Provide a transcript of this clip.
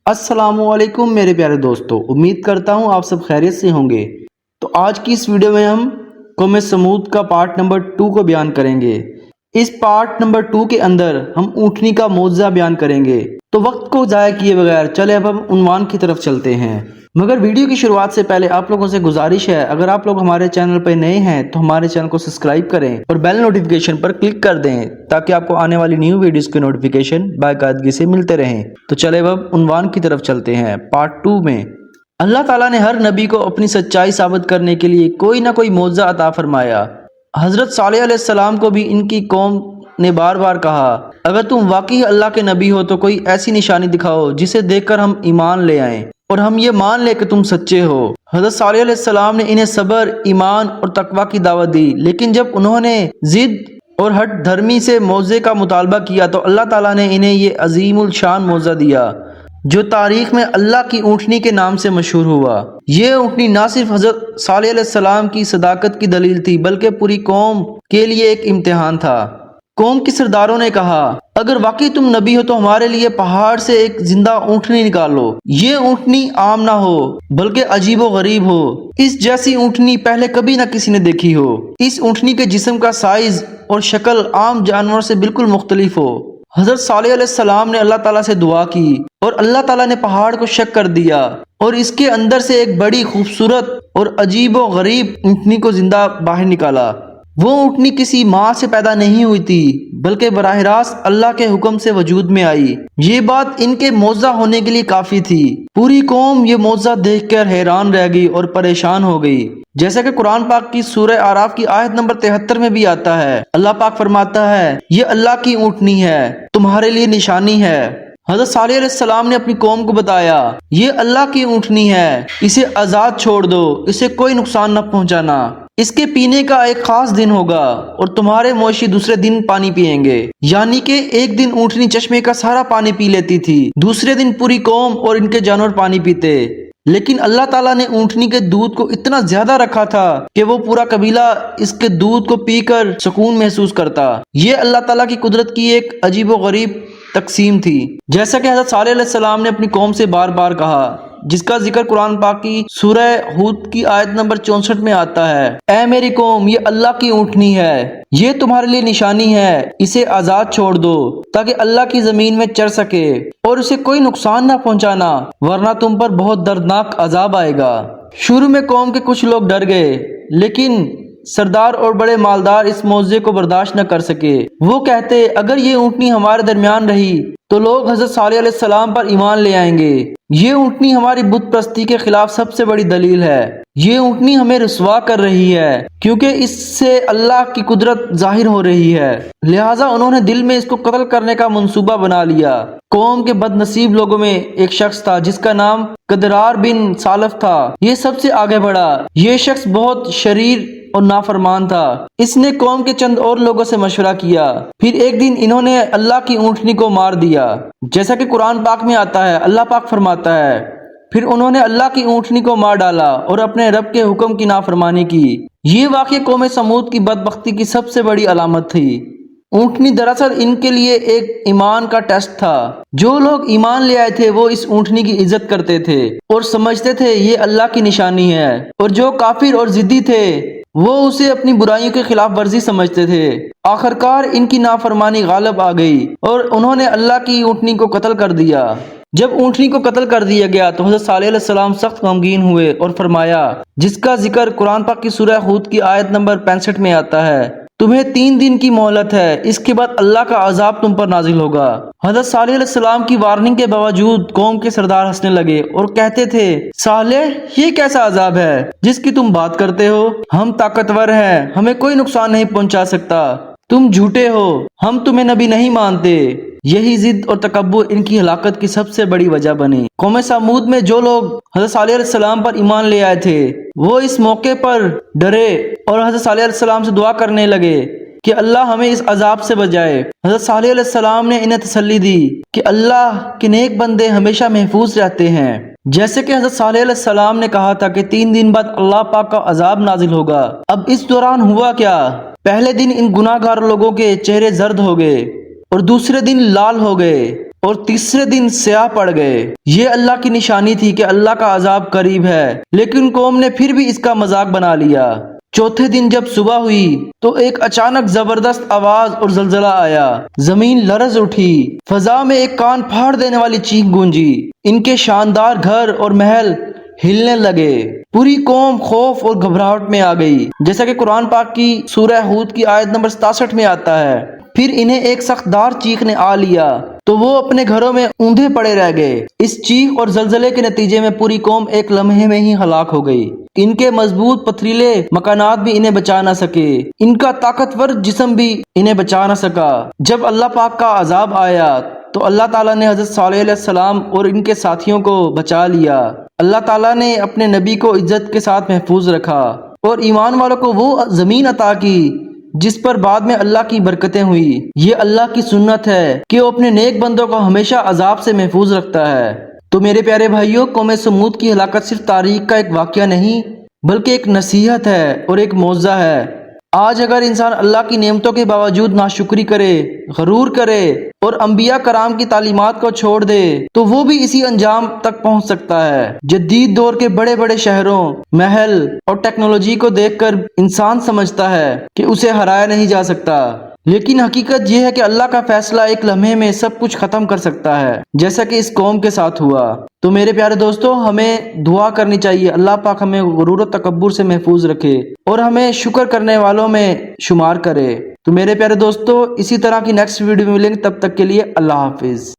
अस्सलाम वालेकुम मेरे प्यारे दोस्तों, उम्मीद करता हूँ आप सब खैरियत से होंगे। तो आज की इस वीडियो में हम कौम समूद का पार्ट नंबर 2 को बयान करेंगे। इस पार्ट नंबर 2 के अंदर हम ऊँटनी का मौजज़ा बयान करेंगे। तो वक्त को ज़ाया किए बगैर चले अब हम उन्वान की तरफ चलते हैं। मगर वीडियो की शुरुआत से पहले आप लोगों से गुजारिश है, अगर आप लोग हमारे चैनल पर नए हैं तो हमारे चैनल को सब्सक्राइब करें और बेल नोटिफिकेशन पर क्लिक कर दें ताकि आपको आने वाली न्यू वीडियोस के नोटिफिकेशन बाकायदगी से मिलते रहें। तो चले अब उन्वान की तरफ चलते हैं। पार्ट 2 में अल्लाह ताला ने हर नबी को अपनी सच्चाई साबित करने के लिए कोई ना कोई मौजज़ा अता फरमाया। हज़रत सालेह अलैहिस्सलाम को भी इनकी कौम ने बार बार कहा, अगर तुम वाकई अल्लाह के नबी हो तो कोई ऐसी निशानी दिखाओ जिसे देखकर हम ईमान ले आएं और हम ये मान ले कि तुम सच्चे हो। हज़रत सालेह अलैहिस्सलाम ने इन्हें सब्र, ईमान और तकवा की दावत दी, लेकिन जब उन्होंने जिद और हट धर्मी से मौज़े का मुतालबा किया तो अल्लाह ताला ने इन्हें ये अजीमुल शान मौज़ा दिया जो तारीख में अल्लाह की ऊँटनी के नाम से मशहूर हुआ। ये ऊँटनी ना सिर्फ हज़रत सालेह अलैहिस्सलाम की सदाकत की दलील थी बल्कि पूरी कौम के लिए एक इम्तिहान था। कौम के सरदारों ने कहा, अगर वाकई तुम नबी हो तो हमारे लिए पहाड़ से एक जिंदा ऊँटनी निकालो। ये ऊँटनी आम ना हो बल्कि अजीबो गरीब हो। इस जैसी ऊँटनी पहले कभी ना किसी ने देखी हो। इस ऊँटनी के जिस्म का साइज और शक्ल आम जानवर से बिल्कुल मुख्तलिफ हो। हज़रत सालेह अलैहिस्सलाम ने अल्लाह ताला से दुआ की और अल्लाह ताला ने पहाड़ को शक कर दिया और इसके अंदर से एक बड़ी खूबसूरत और अजीबो गरीब ऊँटनी को जिंदा बाहर निकाला। वो ऊँटनी किसी माँ से पैदा नहीं हुई थी बल्कि बराह रास्त अल्लाह के हुक्म से वजूद में आई। ये बात इनके मौजज़ा होने के लिए काफी थी। पूरी कौम ये मौजज़ा देखकर हैरान रह गई और परेशान हो गई। जैसा कि कुरान पाक की सूरह आराफ की आयत नंबर 73 में भी आता है, अल्लाह पाक फरमाता है, ये अल्लाह की ऊँटनी है, तुम्हारे लिए निशानी है। हज़रत सालेह अलैहिस्सलाम ने अपनी कौम को बताया, ये अल्लाह की ऊँटनी है, इसे आज़ाद छोड़ दो, इसे कोई नुकसान न पहुँचाना। इसके पीने का एक खास दिन होगा और तुम्हारे मवेशी दूसरे दिन पानी पिएंगे। यानी कि एक दिन ऊँटनी चश्मे का सारा पानी पी लेती थी, दूसरे दिन पूरी कौम और इनके जानवर पानी पीते। लेकिन अल्लाह ताला ने ऊँटनी के दूध को इतना ज्यादा रखा था कि वो पूरा कबीला इसके दूध को पीकर सुकून महसूस करता। ये अल्लाह ताला की कुदरत की एक अजीबो गरीब तकसीम थी। जैसा कि हज़रत सालेह अलैहिस्सलाम ने अपनी कौम से बार बार कहा, जिसका जिक्र कुरान पाक की सूरह हूद की आयत नंबर 64 में आता है, ऐ मेरी कौम, ये अल्लाह की ऊँटनी है, ये तुम्हारे लिए निशानी है, इसे आजाद छोड़ दो ताकि अल्लाह की जमीन में चर सके और उसे कोई नुकसान न पहुंचाना, वरना तुम पर बहुत दर्दनाक अजाब आएगा। शुरू में कौम के कुछ लोग डर गए, लेकिन सरदार और बड़े मालदार इस मौजे को बर्दाश्त न कर सके। वो कहते, अगर ये ऊँटनी हमारे दरमियान रही तो लोग हज़रत सालेह अलैहिस्सलाम पर ईमान ले आएंगे। ये ऊँटनी हमारी बुत परस्ती के खिलाफ सबसे बड़ी दलील है। ये ऊँटनी हमें रुसवा कर रही है क्योंकि इससे अल्लाह की कुदरत जाहिर हो रही है। लिहाजा उन्होंने दिल में इसको कत्ल करने का मंसूबा बना लिया। कौम के बदनसीब लोगों में एक शख्स था जिसका नाम कदरार बिन सालफ था। ये सबसे आगे बढ़ा। ये शख्स बहुत शरीर और नाफरमान था। इसने कौम के चंद और लोगों से मशवरा किया। फिर एक दिन इन्होंने अल्लाह की ऊँटनी को मार दिया। जैसा कि कुरान पाक में आता है, अल्लाह पाक फरमाता है, फिर उन्होंने अल्लाह की ऊँटनी को मार डाला और अपने रब के हुक्म की नाफरमानी की। ये वाक़या कौम समूद की बदबख्ती की सबसे बड़ी अलामत थी। ऊँटनी दरअसल इनके लिए एक ईमान का टेस्ट था। जो लोग ईमान ले आए थे वो इस ऊँटनी की इज्जत करते थे और समझते थे ये अल्लाह की निशानी है, और जो काफिर और जिद्दी थे वो उसे अपनी बुराइयों के खिलाफ वर्जी समझते थे। आखिरकार इनकी नाफरमानी गालिब आ गई और उन्होंने अल्लाह की ऊँटनी को कत्ल कर दिया। जब ऊँटनी को कत्ल कर दिया गया तो हज़रत सालेह अलैहिस्सलाम सख्त गमगीन हुए और फरमाया, जिसका जिक्र कुरान पाक की सूरह हूद की आयत नंबर 65 में आता है, तुम्हें 3 दिन की मोहलत है, इसके बाद अल्लाह का अजाब तुम पर नाजिल होगा। हज़रत सालेह अलैहिस्सलाम की वार्निंग के बावजूद कौम के सरदार हंसने लगे और कहते थे, सालेह, ये कैसा अजाब है जिसकी तुम बात करते हो? हम ताकतवर हैं, हमें कोई नुकसान नहीं पहुंचा सकता। तुम झूठे हो, हम तुम्हें नबी नहीं मानते। यही जिद और तकब्बुर इनकी हलाकत की सबसे बड़ी वजह बनी। कौम समूद में जो लोग हज़रत सालेह अलैहिस्सलाम पर ईमान ले आए थे वो इस मौके पर डरे और हज़रत सालेह अलैहिस्सलाम से दुआ करने लगे कि अल्लाह हमें इस अजाब से बचाए। हज़रत सालेह अलैहिस्सलाम ने इन्हें तसल्ली दी कि अल्लाह के नेक बंदे हमेशा महफूज रहते हैं। जैसे कि हज़रत सालेह अलैहिस्सलाम ने कहा था कि 3 दिन बाद अल्लाह पाक का अजाब नाजिल होगा। अब इस दौरान हुआ क्या? पहले दिन इन गुनाहगार लोगों के चेहरे जर्द हो गए और दूसरे दिन लाल हो गए। اور تیسرے دن سیاہ پڑ گئے۔ یہ اللہ کی نشانی تھی کہ اللہ کا عذاب قریب ہے، لیکن قوم نے پھر بھی اس کا مذاق بنا لیا۔ چوتھے دن جب صبح ہوئی تو ایک اچانک زبردست آواز اور زلزلہ آیا، زمین لرز اٹھی، فضا میں ایک کان پھاڑ دینے والی چیخ گونجی، ان کے شاندار گھر اور محل ہلنے لگے۔ پوری قوم خوف اور گھبراہٹ میں آ گئی، جیسا کہ قرآن پاک کی سورہ ہود کی آیت نمبر 67 میں آتا ہے۔ پھر انہیں ایک سخت دار چیخ نے آ لیا تو وہ اپنے گھروں میں اوندھے پڑے رہ گئے۔ اس چیخ اور زلزلے کے نتیجے میں پوری قوم ایک لمحے میں ہی ہلاک ہو گئی۔ ان کے مضبوط پتھریلے مکانات بھی انہیں بچا نہ سکے، ان کا طاقتور جسم بھی انہیں بچا نہ سکا۔ جب اللہ پاک کا عذاب آیا تو اللہ تعالیٰ نے حضرت صالح علیہ السلام اور ان کے ساتھیوں کو بچا لیا۔ اللہ تعالیٰ نے اپنے نبی کو عزت کے ساتھ محفوظ رکھا اور ایمان والوں کو وہ زمین عطا کی جس پر بعد میں اللہ کی برکتیں ہوئی۔ یہ اللہ کی سنت ہے کہ وہ اپنے نیک بندوں کو ہمیشہ عذاب سے محفوظ رکھتا ہے۔ تو میرے پیارے بھائیوں، قوم سمود کی ہلاکت صرف تاریخ کا ایک واقعہ نہیں بلکہ ایک نصیحت ہے اور ایک معجزہ ہے۔ آج اگر انسان اللہ کی نعمتوں کے باوجود ناشکری کرے، غرور کرے اور انبیاء کرام کی تعلیمات کو چھوڑ دے تو وہ بھی اسی انجام تک پہنچ سکتا ہے۔ جدید دور کے بڑے بڑے شہروں، محل اور ٹیکنالوجی کو دیکھ کر انسان سمجھتا ہے کہ اسے ہرایا نہیں جا سکتا، لیکن حقیقت یہ ہے کہ اللہ کا فیصلہ ایک لمحے میں سب کچھ ختم کر سکتا ہے، جیسا کہ اس قوم کے ساتھ ہوا۔ تو میرے پیارے دوستو، ہمیں دعا کرنی چاہیے اللہ پاک ہمیں غرور و تکبر سے محفوظ رکھے اور ہمیں شکر کرنے والوں میں شمار کرے۔ تو میرے پیارے دوستو، اسی طرح کی نیکسٹ ویڈیو میں ملیں گے، تب تک کے لیے اللہ حافظ۔